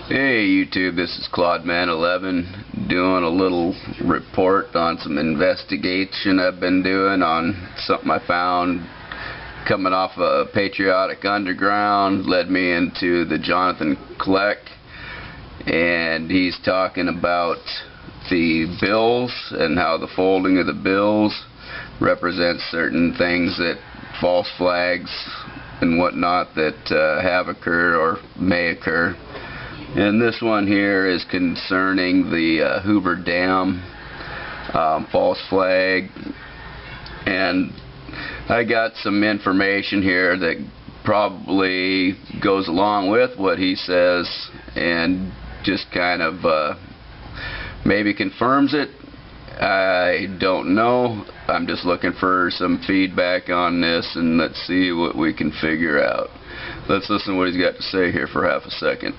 Hey YouTube, this is Claudeman11 doing a little report on some investigation I've been doing on something I found coming off a Patriotic Underground. Led me into the Jonathan Kleck, and he's talking about the bills and how the folding of the bills represents certain things, that false flags and whatnot that have occurred or may occur. And this one here is concerning the Hoover Dam false flag, and I got some information here that probably goes along with what he says and just kind of maybe confirms it. I don't know. I'm just looking for some feedback on this, and let's see what we can figure out. Let's listen to what he's got to say here for half a second.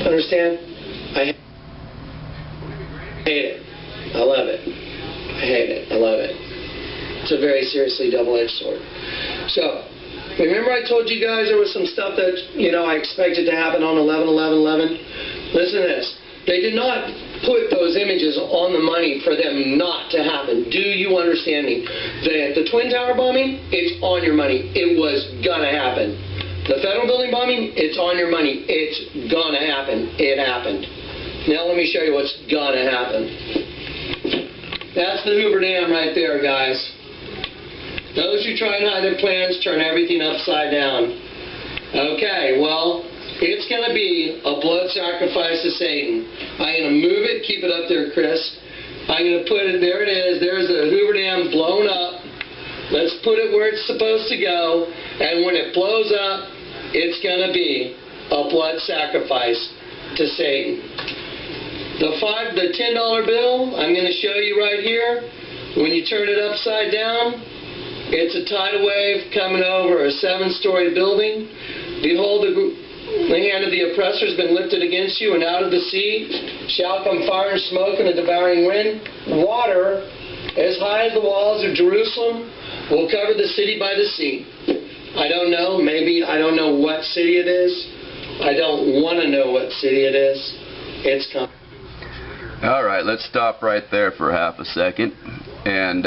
Understand? I hate it. I love it. I hate it. I love it. It's a very seriously double-edged sword. So, remember I told you guys there was some stuff that, I expected to happen on 11/11/11? Listen to this. They did not put those images on the money for them not to happen. Do you understand me? The Twin Tower bombing, it's on your money. It was gonna happen. The federal building bombing, it's on your money. It's gonna happen. It happened. Now let me show you what's gonna happen. That's the Hoover Dam right there, guys. Those who try and hide their plans turn everything upside down. Okay, well, it's going to be a blood sacrifice to Satan. I'm going to move it. Keep it up there, Chris. I'm going to put it, there it is. There's the Hoover Dam blown up. Let's put it where it's supposed to go. And when it blows up, it's going to be a blood sacrifice to Satan. The $10 bill, I'm going to show you right here. When you turn it upside down, it's a tidal wave coming over a 7-story building. Behold, the hand of the oppressor has been lifted against you, and out of the sea shall come fire and smoke and a devouring wind. Water as high as the walls of Jerusalem will cover the city by the sea. I don't know. Maybe I don't know what city it is. I don't want to know what city it is. It's coming. All right, let's stop right there for half a second. And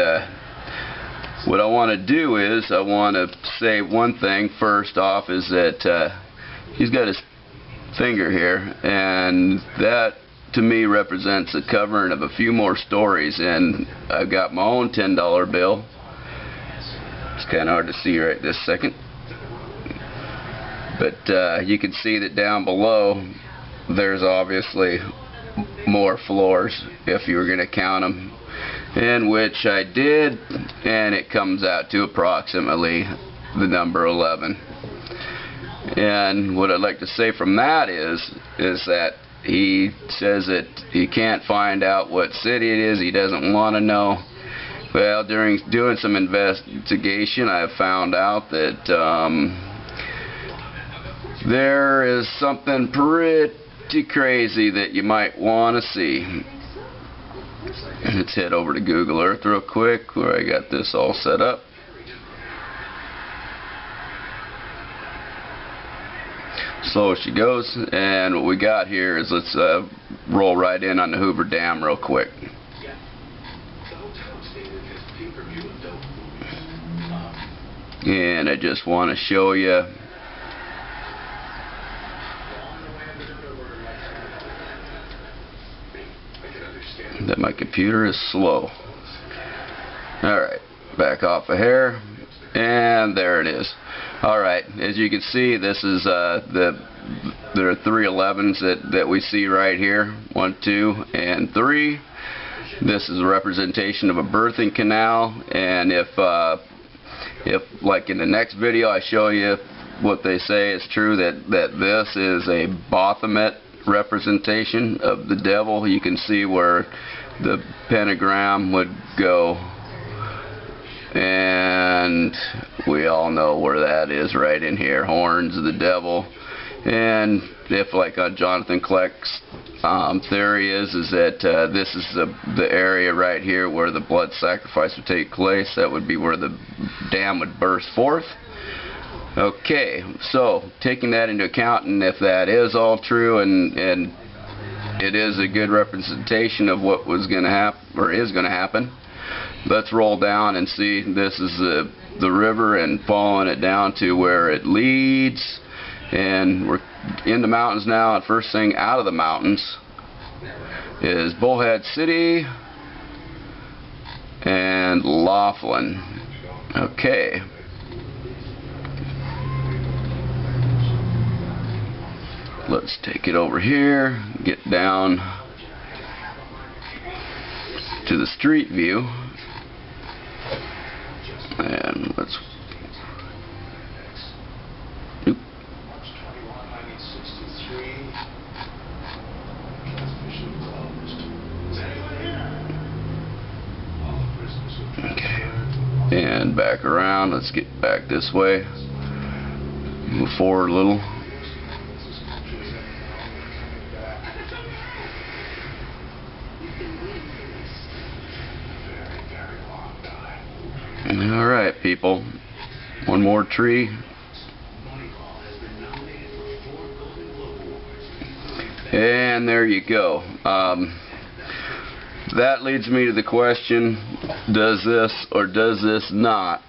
what I want to do is, I want to say one thing first off, is that he's got his finger here, and that to me represents the covering of a few more stories. And I've got my own $10 bill. It's kind of hard to see right this second, but you can see that down below there's obviously more floors if you were going to count them, in which I did, and it comes out to approximately the number 11. And what I'd like to say from that is that he says that he can't find out what city it is. He doesn't want to know. Well, during doing some investigation, I found out that there is something pretty crazy that you might want to see. Let's head over to Google Earth real quick, where I got this all set up. Slow as she goes. And what we got here is, let's roll right in on the Hoover Dam real quick. And I just want to show you that my computer is slow. Alright, back off a hair, and there it is. Alright, as you can see, this is there are 3 11s that we see right here. 1, 2, and 3. This is a representation of a birthing canal, and if like in the next video I show you what they say is true, that this is a Baphomet representation of the devil. You can see where the pentagram would go, and we all know where that is, right in here. Horns of the devil. And if, like on Jonathan Kleck's theory is that this is the area right here where the blood sacrifice would take place. That would be where the dam would burst forth. Okay, so taking that into account, and if that is all true, and it is a good representation of what was going to happen or is going to happen, let's roll down and see. This is the river, and following it down to where it leads, and we're in the mountains now. And first thing out of the mountains is Bullhead City and Laughlin. Okay. Let's take it over here, get down to the street view, and let's and back around. Let's get back this way, move forward a little. Alright, people, one more tree, and there you go. That leads me to the question, does this or does this not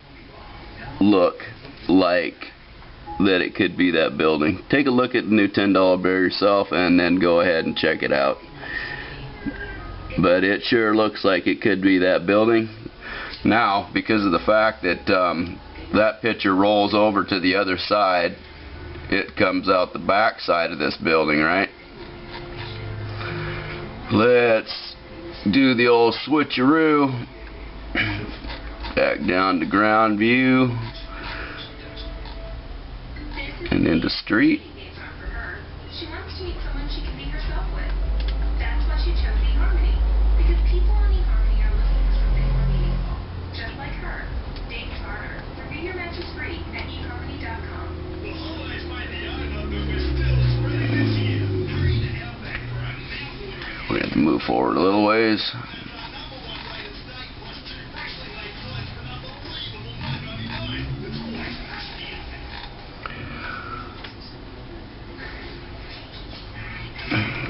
look like that it could be that building? Take a look at the new $10 bill yourself and then go ahead and check it out. But it sure looks like it could be that building. Now, because of the fact that that picture rolls over to the other side, it comes out the back side of this building, right? Let's do the old switcheroo. Back down to ground view and into street. She wants to meet someone she can be herself with. That's why she chose eHarmony. Because people on eHarmony are looking for something more meaningful. Just like her. Date smarter. Review your matches free at eHarmony.com. We have to move forward a little ways.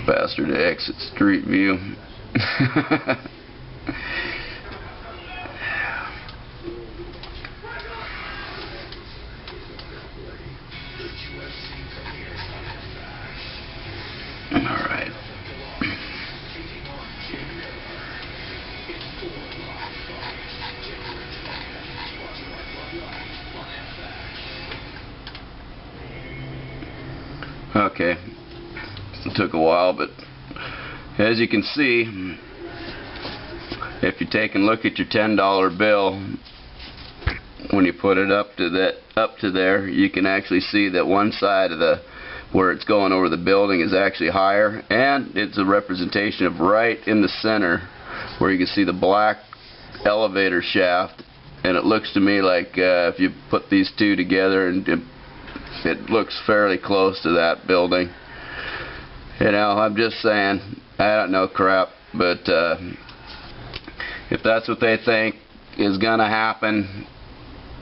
Faster to exit street view. Alright. Okay. It took a while, but as you can see, if you take a look at your $10 bill, when you put it up to there, you can actually see that one side of the where it's going over the building is actually higher, and it's a representation of right in the center where you can see the black elevator shaft, and it looks to me like if you put these two together, and it looks fairly close to that building. You know, I'm just saying, I don't know crap, but if that's what they think is gonna happen,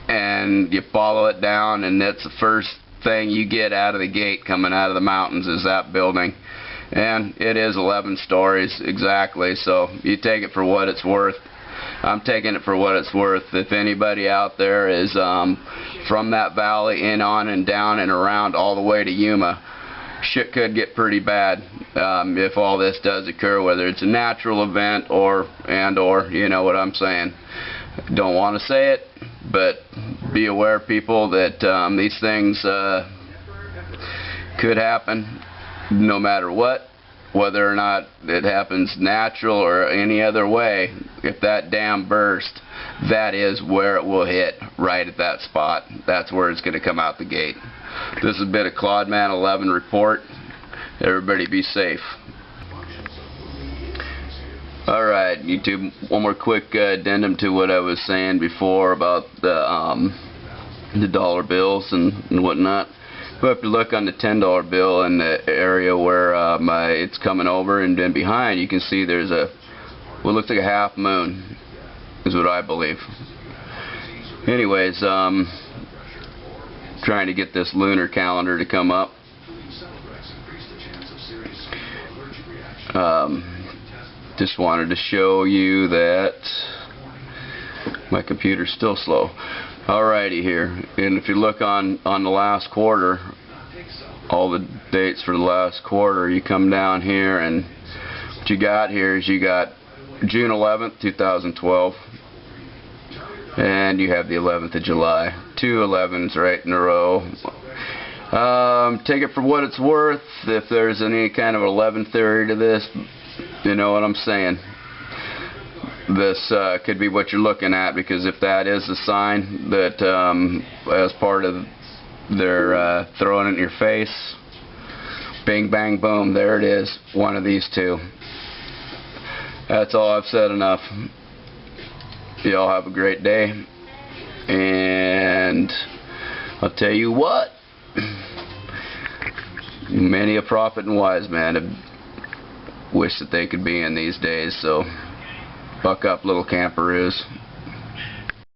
and you follow it down, and that's the first thing you get out of the gate coming out of the mountains is that building, and it is 11 stories exactly, so you take it for what it's worth. I'm taking it for what it's worth. If anybody out there is from that valley in on and down and around all the way to Yuma, shit could get pretty bad if all this does occur, whether it's a natural event or you know what I'm saying. Don't want to say it, but be aware, people, that these things could happen no matter what, whether or not it happens natural or any other way. If that dam bursts, that is where it will hit, right at that spot. That's where it's going to come out the gate. This has been a Claudeman 11 report. Everybody be safe. Alright, YouTube, one more quick addendum to what I was saying before about the dollar bills and whatnot. But if you look on the $10 bill in the area where it's coming over, and then behind you can see there's what looks like a half moon, is what I believe. Anyways, trying to get this lunar calendar to come up. Just wanted to show you that my computer's still slow. Alrighty here, and if you look on the last quarter, all the dates for the last quarter, you come down here, and what you got here is you got June 11th, 2012, and you have the 11th of July. 2 11s right in a row. Take it for what it's worth. If there's any kind of 11 theory to this, you know what I'm saying. This could be what you're looking at, because if that is a sign that as part of their throwing it in your face, bing bang boom, there it is, one of these two. That's all I've said enough. Y'all have a great day, and I'll tell you what, many a prophet and wise man have wished that they could be in these days, so buck up, little camperoos.